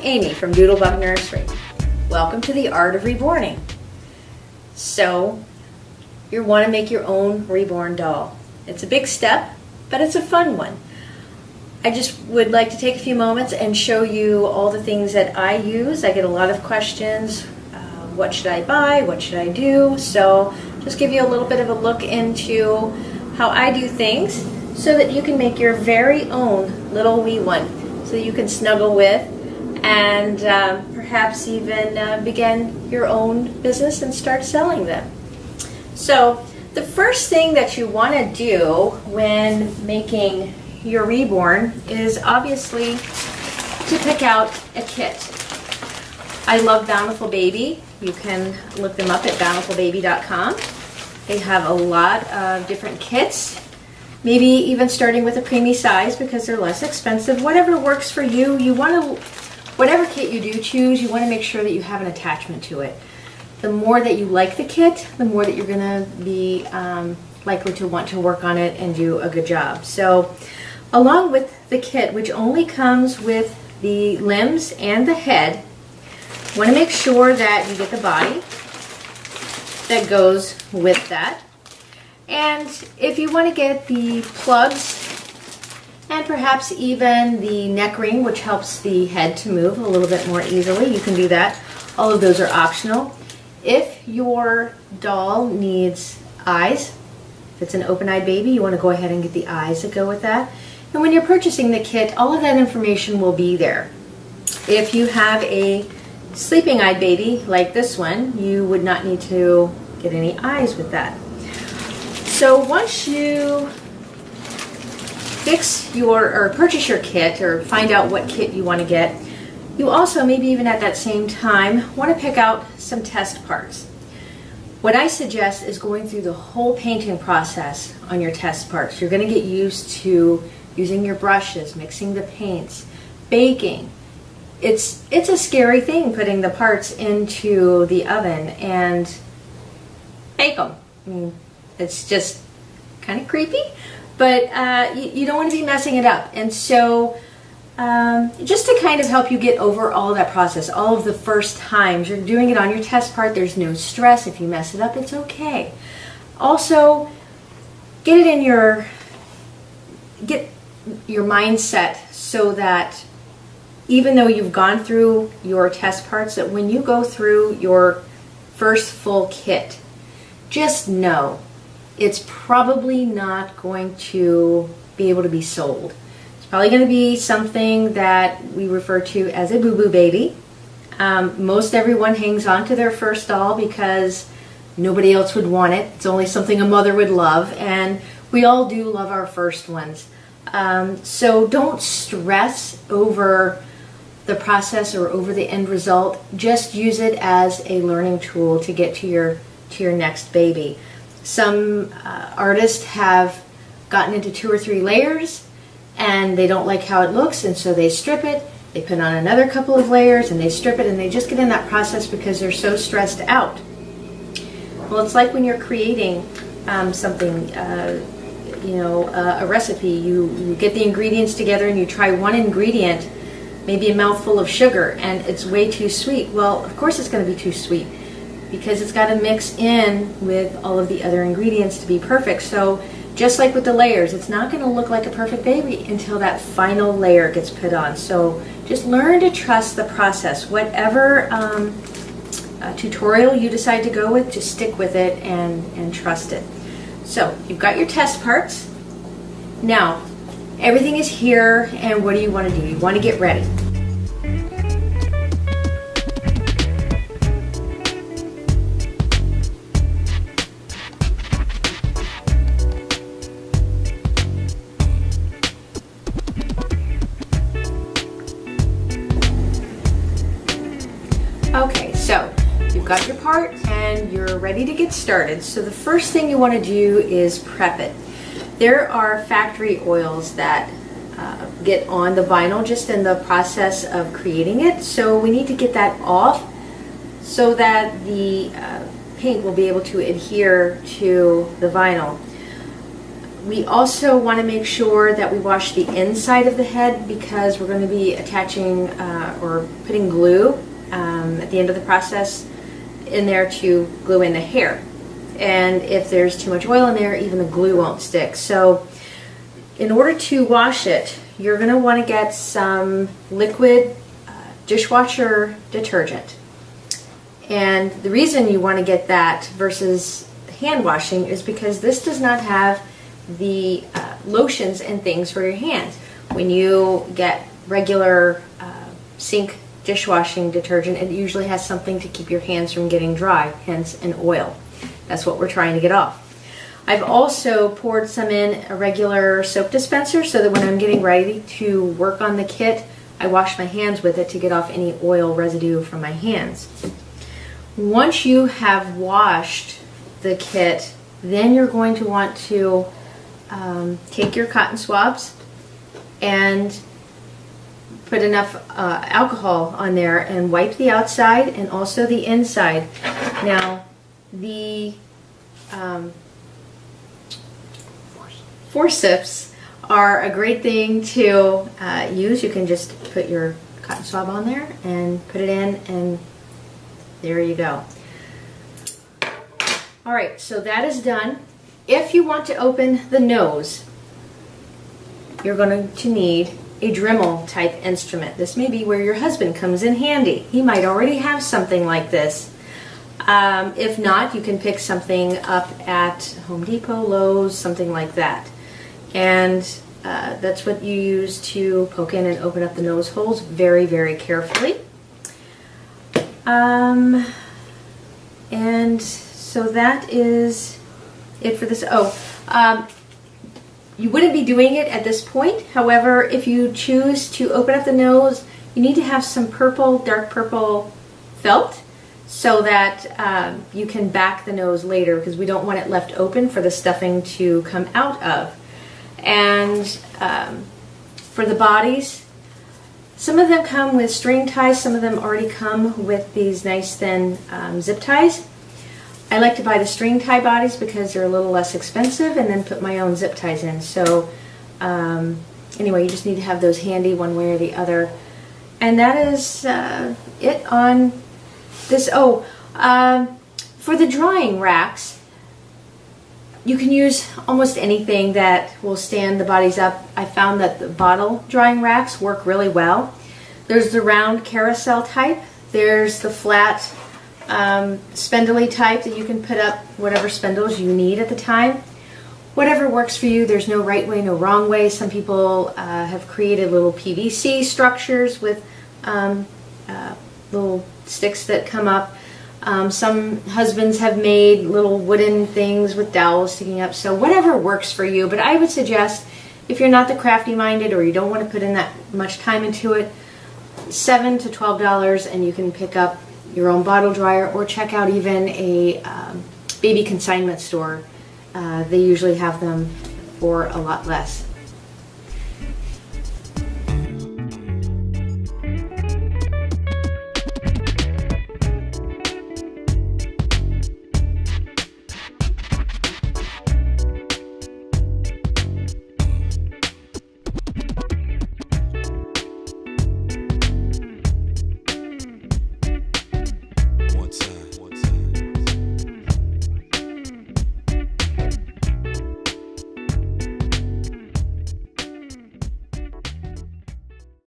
Amy from Doodlebug Nursery. Welcome to the Art of Reborning. So, you want to make your own reborn doll. It's a big step, but it's a fun one. I just would like to take a few moments and show you all the things that I use. I get a lot of questions. What should I buy? What should I do? So, just give you a little bit of a look into how I do things so that you can make your very own little wee one. So you can snuggle with and perhaps even begin your own business and start selling them. So the first thing that you want to do when making your reborn is obviously to pick out a kit. I love Bountiful Baby. You can look them up at bountifulbaby.com. They have a lot of different kits. Maybe even starting with a preemie size because they're less expensive. Whatever works for you. Whatever kit you do choose, you want to make sure that you have an attachment to it. The more that you like the kit, the more that you're going to be likely to want to work on it and do a good job. So, along with the kit, which only comes with the limbs and the head, you want to make sure that you get the body that goes with that. And if you want to get the plugs and perhaps even the neck ring, which helps the head to move a little bit more easily, you can do that. All of those are optional. If your doll needs eyes, if it's an open-eyed baby, you want to go ahead and get the eyes that go with that. And when you're purchasing the kit, all of that information will be there. If you have a sleeping-eyed baby like this one, you would not need to get any eyes with that. So once you fix or purchase your kit or find out what kit you want to get, you also, maybe even at that same time, want to pick out some test parts. What I suggest is going through the whole painting process on your test parts. You're going to get used to using your brushes, mixing the paints, baking. It's a scary thing putting the parts into the oven and bake them. I mean, it's just kind of creepy, but you don't want to be messing it up. And so just to kind of help you get over all of that process, all of the first times you're doing it on your test part, there's no stress. If you mess it up, it's okay. Also, get your mindset so that even though you've gone through your test parts, that when you go through your first full kit, just know it's probably not going to be able to be sold. It's probably going to be something that we refer to as a boo-boo baby. Most everyone hangs on to their first doll because nobody else would want it. It's only something a mother would love, and we all do love our first ones. So don't stress over the process or over the end result. Just use it as a learning tool to get to your next baby. Some artists have gotten into 2 or 3 layers and they don't like how it looks, and so they strip it, they put on another couple of layers and they strip it, and they just get in that process because they're so stressed out. Well, it's like when you're creating something, a recipe. You get the ingredients together and you try one ingredient, maybe a mouthful of sugar, and it's way too sweet. Well, of course it's going to be too sweet, because it's got to mix in with all of the other ingredients to be perfect. So just like with the layers, it's not going to look like a perfect baby until that final layer gets put on. So just learn to trust the process. Whatever tutorial you decide to go with, just stick with it and trust it. So you've got your test parts. Now, everything is here, and what do you want to do? You want to get ready. Okay, so you've got your part and you're ready to get started. So the first thing you want to do is prep it. There are factory oils that get on the vinyl just in the process of creating it. So we need to get that off so that the paint will be able to adhere to the vinyl. We also want to make sure that we wash the inside of the head because we're going to be attaching or putting glue at the end of the process in there to glue in the hair. And if there's too much oil in there, even the glue won't stick. So in order to wash it, you're going to want to get some liquid dishwasher detergent. And the reason you want to get that versus hand washing is because this does not have the lotions and things for your hands. When you get regular sink dishwashing detergent, it usually has something to keep your hands from getting dry, hence an oil. That's what we're trying to get off. I've also poured some in a regular soap dispenser so that when I'm getting ready to work on the kit, I wash my hands with it to get off any oil residue from my hands. Once you have washed the kit, then you're going to want to take your cotton swabs and put enough alcohol on there and wipe the outside and also the inside. Now, the forceps are a great thing to use. You can just put your cotton swab on there and put it in, and there you go. All right, so that is done. If you want to open the nose, you're going to need a Dremel type instrument. This may be where your husband comes in handy. He might already have something like this. If not, you can pick something up at Home Depot, Lowe's, something like that. And that's what you use to poke in and open up the nose holes very, very carefully. And so that is it for this. You wouldn't be doing it at this point. However, if you choose to open up the nose, you need to have some purple, dark purple felt so that you can back the nose later, because we don't want it left open for the stuffing to come out of. And for the bodies, some of them come with string ties, some of them already come with these nice thin zip ties. I like to buy the string tie bodies because they're a little less expensive, and then put my own zip ties in. So anyway, you just need to have those handy one way or the other. And that is it on this. For the drying racks, you can use almost anything that will stand the bodies up. I found that the bottle drying racks work really well. There's the round carousel type. There's the flat spindly type that you can put up whatever spindles you need at the time. Whatever works for you. There's no right way, no wrong way. Some people have created little PVC structures with little sticks that come up. Some husbands have made little wooden things with dowels sticking up. So whatever works for you. But I would suggest, if you're not the crafty minded or you don't want to put in that much time into it, $7 to $12, and you can pick up your own bottle dryer, or check out even a baby consignment store. They usually have them for a lot less.